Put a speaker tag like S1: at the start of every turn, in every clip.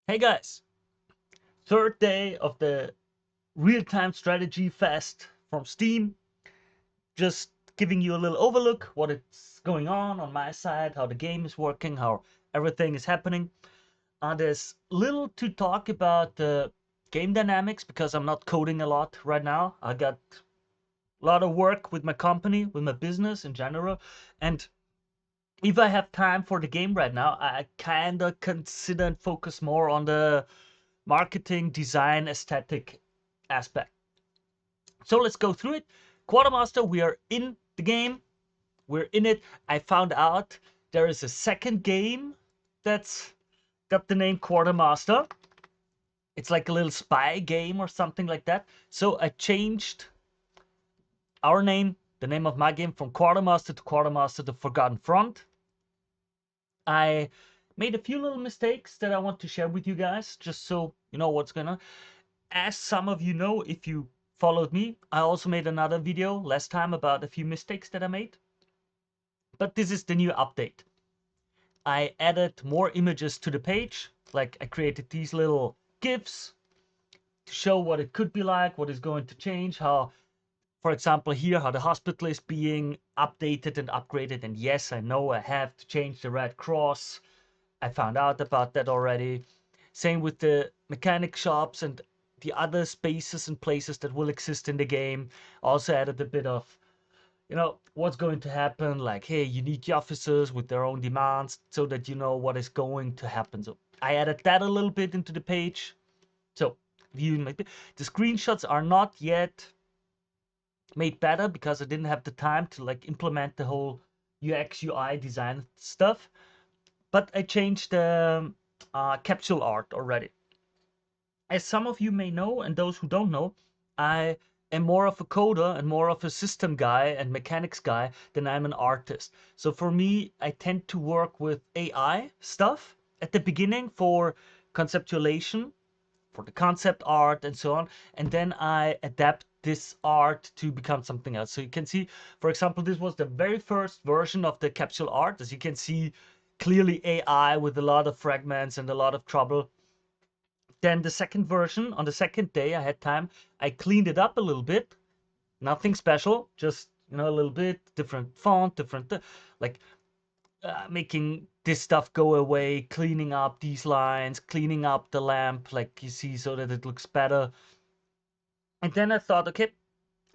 S1: Hey guys, third day of the real-time strategy fest from Steam. Just giving you a little overlook what is going on my side, how the game is working, how everything is happening. There's little to talk about the game dynamics because I'm not coding a lot right now. I got a lot of work with my company, with my business in general, and if I have time for the game right now, I kinda consider and focus more on the marketing, design, aesthetic aspect. So let's go through it. Quartermaster, we are in the game. We're in it. I found out there is a second game that's got the name Quartermaster. It's like a little spy game or something like that. So I changed our name, the name of my game, from Quartermaster to Quartermaster the Forgotten Front. I made a few little mistakes that I want to share with you guys, just so you know what's going on. As some of you know, if you followed me, I also made another video last time about a few mistakes that I made. But this is the new update. I added more images to the page, like I created these little GIFs to show what it could be like, what is going to change, how, for example, here, how the hospital is being updated and upgraded. And yes, I know I have to change the Red Cross. I found out about that already. Same with the mechanic shops and the other spaces and places that will exist in the game. Also added a bit of, what's going to happen. Like, hey, you need the officers with their own demands so that you know what is going to happen. So I added that a little bit into the page. So viewing the screenshots are not yet made better because I didn't have the time to like implement the whole UX UI design stuff. But I changed the capsule art already. As some of you may know, and those who don't know, I am more of a coder and more of a system guy and mechanics guy than I'm an artist. So for me, I tend to work with AI stuff at the beginning for conceptualization, for the concept art and so on, and then I adapt this art to become something else. So you can see, for example, this was the very first version of the capsule art. As you can see, clearly AI with a lot of fragments and a lot of trouble. Then the second version, on the second day I had time, I cleaned it up a little bit. Nothing special, just a little bit different font, different like making this stuff go away, cleaning up these lines, cleaning up the lamp, like you see, so that it looks better. And then I thought, okay,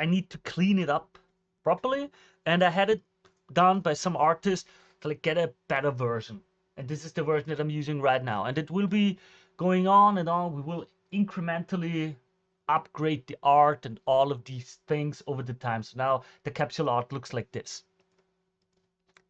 S1: I need to clean it up properly, and I had it done by some artist to like get a better version. And this is the version that I'm using right now, and it will be going on and on. We will incrementally upgrade the art and all of these things over the time. So now the capsule art looks like this.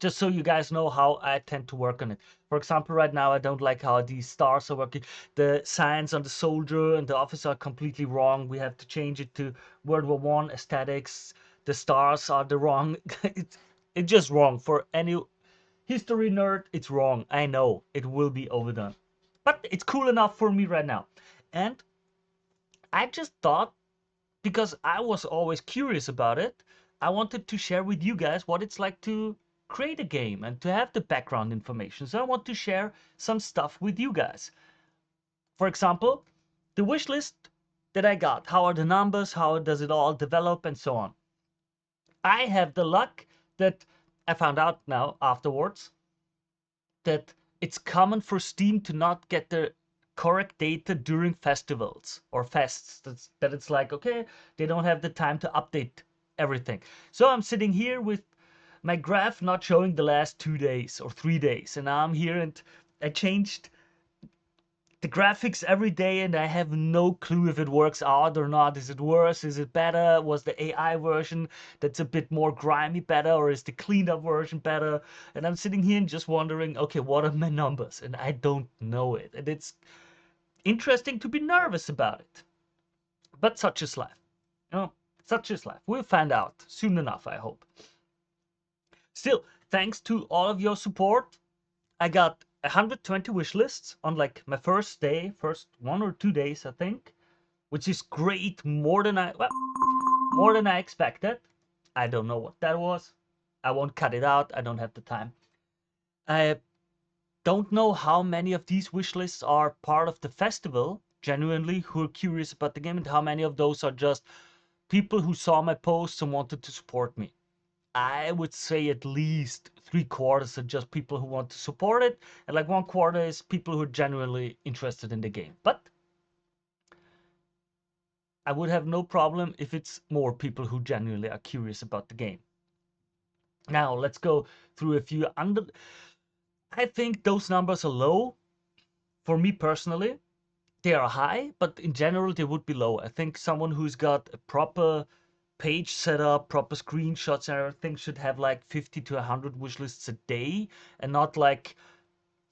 S1: Just so you guys know how I tend to work on it. For example, right now I don't like how these stars are working. The signs on the soldier and the officer are completely wrong. We have to change it to World War One aesthetics. The stars are the wrong. It's just wrong. For any history nerd, it's wrong. I know it will be overdone, but it's cool enough for me right now. And I just thought, because I was always curious about it, I wanted to share with you guys what it's like to create a game and to have the background information. So I want to share some stuff with you guys. For example, the wish list that I got. How are the numbers? How does it all develop and so on? I have the luck that I found out now afterwards that it's common for Steam to not get the correct data during festivals or fests. That it's like, okay, they don't have the time to update everything. So I'm sitting here with my graph not showing the last 2 days or 3 days, and now I'm here and I changed the graphics every day and I have no clue if it works out or not. Is it worse? Is it better? Was the AI version that's a bit more grimy better, or is the cleaned up version better? And I'm sitting here and just wondering, okay, what are my numbers? And I don't know it. And it's interesting to be nervous about it. But such is life. You know, such is life. We'll find out soon enough, I hope. Still, thanks to all of your support, I got 120 wish lists on like my first day, first 1 or 2 days, I think, which is great, more than more than I expected. I don't know what that was. I won't cut it out. I don't have the time. The don't know how many of these wish lists are part of the festival, genuinely, who are curious about the game, and how many of those are just people who saw my posts and wanted to support me. I would say at least 3/4 are just people who want to support it, and like 1/4 is people who are genuinely interested in the game. But I would have no problem if it's more people who genuinely are curious about the game. Now let's go through a few under. I think those numbers are low. For me personally, they are high, but in general they would be low. I think someone who's got a proper page set up, proper screenshots and everything should have like 50 to 100 wish lists a day, and not like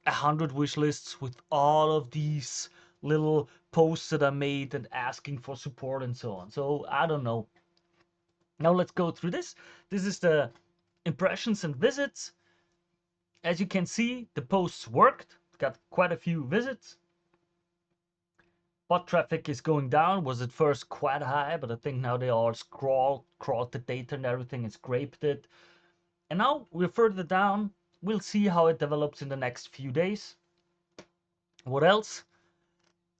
S1: 100 wish lists with all of these little posts that are made and asking for support and so on. So I don't know. Now let's go through this. This is the impressions and visits. As you can see, the posts worked, got quite a few visits. Bot traffic is going down, was at first quite high, but I think now they all crawled the data and everything and scraped it. And now we're further down. We'll see how it develops in the next few days. What else?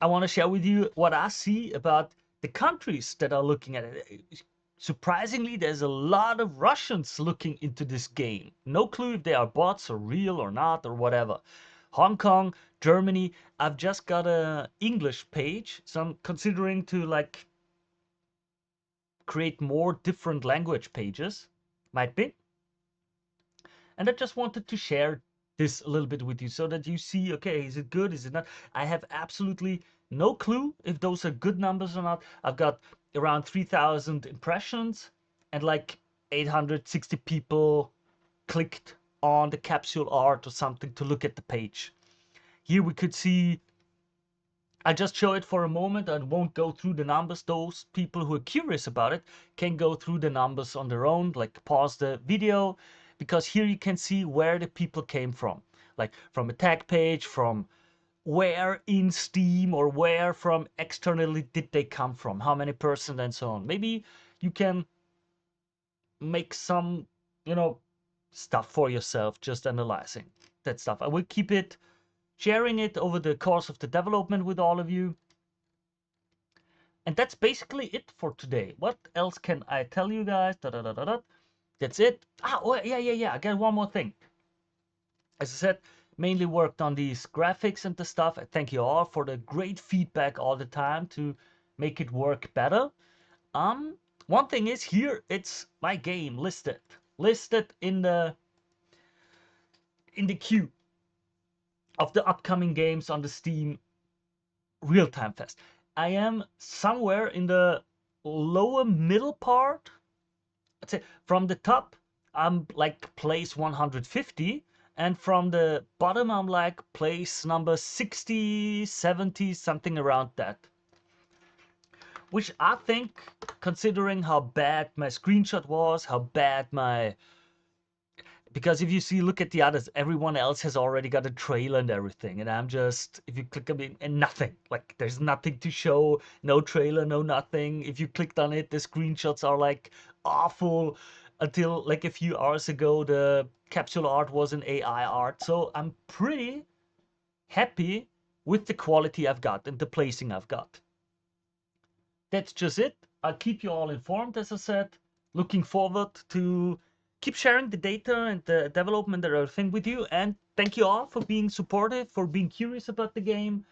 S1: I want to share with you what I see about the countries that are looking at it. Surprisingly, there's a lot of Russians looking into this game. No clue if they are bots or real or not or whatever. Hong Kong, Germany. I've just got a English page, so I'm considering to like create more different language pages. Might be. And I just wanted to share this a little bit with you so that you see, okay, is it good? Is it not? I have absolutely no clue if those are good numbers or not. I've got around 3,000 impressions and like 860 people clicked on the capsule art or something to look at the page. Here we could see, I just show it for a moment and won't go through the numbers. Those people who are curious about it can go through the numbers on their own, like pause the video, because here you can see where the people came from, like from a tag page, from where in Steam, or where from externally did they come from, how many percent and so on. Maybe you can make some, stuff for yourself, just analyzing that stuff. I will keep it, sharing it over the course of the development with all of you. And that's basically it for today. What else can I tell you guys? That's it. Oh, yeah. I got one more thing. As I said, mainly worked on these graphics and the stuff. I thank you all for the great feedback all the time to make it work better. One thing is here, it's my game listed in the queue of the upcoming games on the Steam Real-Time Fest. I am somewhere in the lower middle part. I'd say from the top, I'm like place 150, and from the bottom, I'm like place number 60, 70, something around that. Which I think, considering how bad my screenshot was, how bad my... Because if you see, look at the others, everyone else has already got a trailer and everything. And I'm just, if you click on it, and nothing. Like, there's nothing to show, no trailer, no nothing. If you clicked on it, the screenshots are like awful. Until like a few hours ago, the capsule art was an AI art. So I'm pretty happy with the quality I've got and the placing I've got. That's just it. I'll keep you all informed, as I said. Looking forward to keep sharing the data and the development and everything with you. And thank you all for being supportive, for being curious about the game.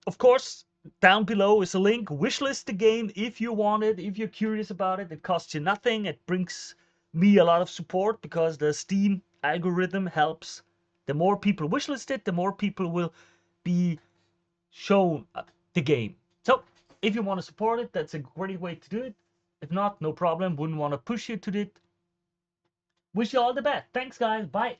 S1: Of course, down below is a link. Wishlist the game if you want it, if you're curious about it. It costs you nothing. It brings me a lot of support because the Steam algorithm helps. The more people wishlist it, the more people will be shown the game. So if you want to support it, that's a great way to do it. If not, no problem. Wouldn't want to push you to it. Wish you all the best. Thanks, guys. Bye.